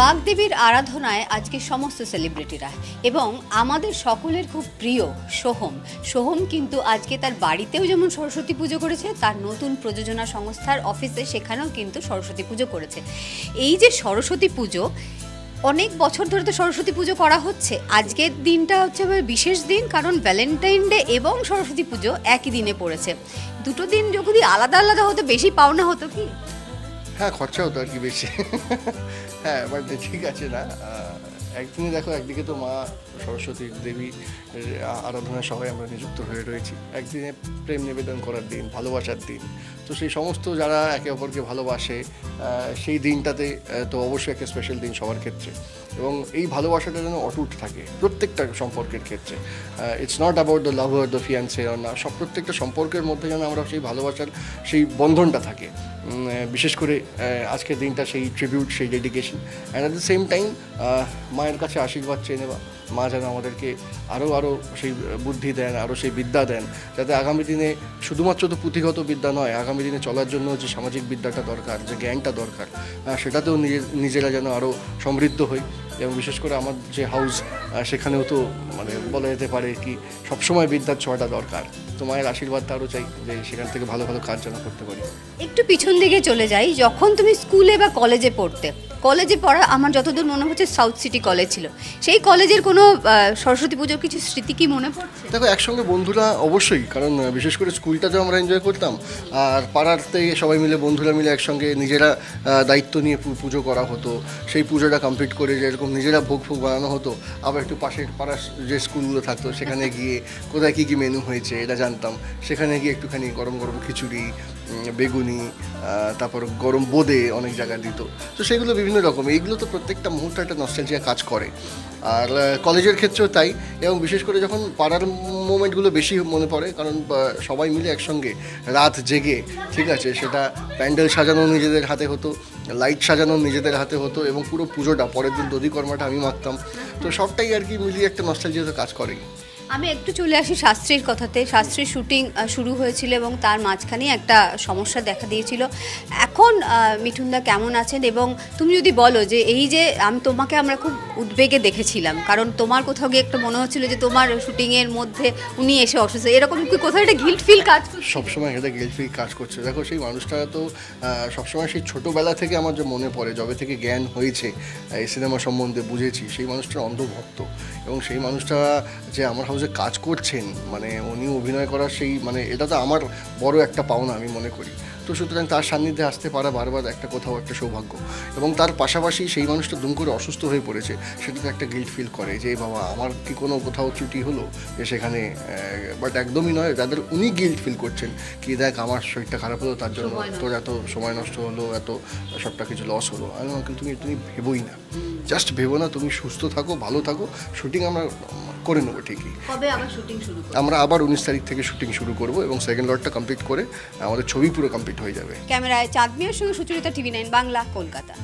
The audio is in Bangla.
বাগদেবীর আরাধনায় আজকে সমস্ত সেলিব্রিটিরা এবং আমাদের সকলের খুব প্রিয় সোহম কিন্তু আজকে তার বাড়িতেও যেমন সরস্বতী পুজো করেছে, তার নতুন প্রযোজনা সংস্থার অফিসে সেখানেও কিন্তু সরস্বতী পুজো করেছে। এই যে সরস্বতী পুজো, অনেক বছর ধরে তো সরস্বতী পুজো করা হচ্ছে, আজকের দিনটা হচ্ছে বিশেষ দিন, কারণ ভ্যালেন্টাইন ডে এবং সরস্বতী পুজো একই দিনে পড়েছে। দুটো দিন যদি আলাদা আলাদা হতো বেশি পাওনা হতো কি? হ্যাঁ, খরচা হতো আর কি বেশি। হ্যাঁ, বাট ঠিক আছে না, একদিনে দেখো, একদিকে তো মা সরস্বতী দেবী আরাধনার সবাই আমরা নিযুক্ত হয়ে রয়েছি। একদিনে প্রেম নিবেদন করার দিন, ভালোবাসার দিন। তো সেই সমস্ত যারা একে অপরকে ভালোবাসে সেই দিনটাতে তো অবশ্যই একটা স্পেশাল দিন সবার ক্ষেত্রে, এবং এই ভালোবাসাটা যেন অটুট থাকে প্রত্যেকটা সম্পর্কের ক্ষেত্রে। It's not about the lover, the fiancée or না, সব প্রত্যেকটা সম্পর্কের মধ্যে যেন আমরা সেই ভালোবাসার সেই বন্ধনটা থাকে। বিশেষ করে আজকের দিনটা সেই ট্রিবিউট, সেই dedication, and at the same time মায়ের কাছে আশীর্বাদ চেয়ে নেওয়া। মা যেন আমাদেরকে আরও সেই বুদ্ধি দেন, আরও সেই বিদ্যা দেন, যাতে আগামী দিনে শুধুমাত্র তো পুঁথিগত বিদ্যা নয়, আগামী দিনে চলার জন্য যে সামাজিক বিদ্যাটা দরকার, যে জ্ঞানটা দরকার, সেটাতেও নিজেরা যেন আরও সমৃদ্ধ হই। এবং বিশেষ করে আমার যে হাউস, সেখানেও তো মানে বলা যেতে পারে কি সবসময় বিদ্যার ছোঁয়াটা দরকার। তো মায়ের আশীর্বাদটা আরও চাই যে সেখান থেকে ভালো ভালো কাজ যেন করতে পারি। একটু পিছন দিকে চলে যাই, যখন তুমি স্কুলে বা কলেজে পড়তে, কলেজে পড়া আমার যতদূর মনে হচ্ছে সাউথ সিটি কলেজ ছিল, সেই কলেজের কোনো সরস্বতী পুজোর কিছু স্মৃতি কি মনে পড়ছে? দেখো, একসঙ্গে বন্ধুরা অবশ্যই, কারণ বিশেষ করে স্কুলটাতেও আমরা এনজয় করতাম, আর পাড়াতে সবাই মিলে বন্ধুরা মিলে একসঙ্গে নিজেরা দায়িত্ব নিয়ে পুজো করা হতো। সেই পুজোটা কমপ্লিট করে যেরকম নিজেরা ভোগ বানানো হতো, আবার একটু পাশের পাড়ার যে স্কুলগুলো থাকতো সেখানে গিয়ে কোথায় কী কী মেনু হয়েছে এটা জানতাম, সেখানে গিয়ে একটুখানি গরম গরম খিচুড়ি, বেগুনি, তারপর গরম বোঁদে অনেক জায়গায় দিত। তো সেগুলো বিভিন্ন রকম, এইগুলো তো প্রত্যেকটা মুহূর্তে একটা নস্টালজিয়া কাজ করে। আর কলেজের ক্ষেত্রেও তাই, এবং বিশেষ করে যখন পাড়ার মোমেন্টগুলো বেশি মনে পড়ে, কারণ সবাই মিলে একসঙ্গে রাত জেগে, ঠিক আছে, সেটা প্যান্ডেল সাজানো নিজেদের হাতে হতো, লাইট সাজানো নিজেদের হাতে হতো, এবং পুরো পুজোটা পরের দিন দধিকর্মাটা আমি মাখতাম। তো সবটাই আর কি মিলিয়ে একটা নস্টালজিয়া তো কাজ করেই। আমি একটু চলে আসি শাস্ত্রীর কথাতে। শাস্ত্রীর শুটিং শুরু হয়েছিল এবং তার মাঝখানে একটা সমস্যা দেখা দিয়েছিল। এখন মিঠুনদা কেমন আছেন? এবং তুমি যদি বলো যে এই যে আমরা খুব উদ্বেগে দেখেছিলাম, কারণ তোমার কোথাও গিয়ে একটা মনে হচ্ছিল যে তোমার শুটিংয়ের মধ্যে উনি এসে অসুস্থ, এরকম কি কোথাও একটা গিল্ট ফিল কাজ করছে? সবসময় এটা গিল্ট ফিল কাজ করছে। দেখো, সেই মানুষটা তো সবসময় সেই ছোটোবেলা থেকে আমার যে মনে পড়ে, যবে থেকে জ্ঞান হয়েছে এই সিনেমা সম্বন্ধে বুঝেছি, সেই মানুষটার অন্ধভক্ত, এবং সেই মানুষটা যে আমার হাউসে কাজ করছেন, মানে উনি অভিনয় করার সেই মানে এটা তো আমার বড় একটা পাওনা আমি মনে করি। তো সুতরাং তার সান্নিধ্যে আসতে পারা বারবার একটা কোথাও একটা সৌভাগ্য, এবং তার পাশাপাশি সেই মানুষটা দুম করে অসুস্থ হয়ে পড়েছে, সেটাতে একটা গিল্ট ফিল করে যে বাবা আমার কি কোনো কোথাও ত্রুটি হলো যে সেখানে, বাট একদমই নয়। যাদের উনি গিল্ট ফিল করছেন কি দেখ আমার শরীরটা খারাপ হলো, তার জন্য তোর এত সময় নষ্ট হলো, এত সবটা কিছু লস হলো। আমি কিন্তু তুমি ভেবোই না, জাস্ট ভেবো না, তুমি সুস্থ থাকো, ভালো থাকো। শুটিং আমরা করে নেবো ঠিকই। আমরা আবার 19 তারিখ থেকে শুটিং শুরু করব, এবং সেকেন্ড লটটা কমপ্লিট করে আমাদের ছবি পুরো কমপ্লিট হয়ে যাবে। ক্যামেরায় চাঁদ মিয়ার সঙ্গে সুচরিতা, TV9 বাংলা, কলকাতা।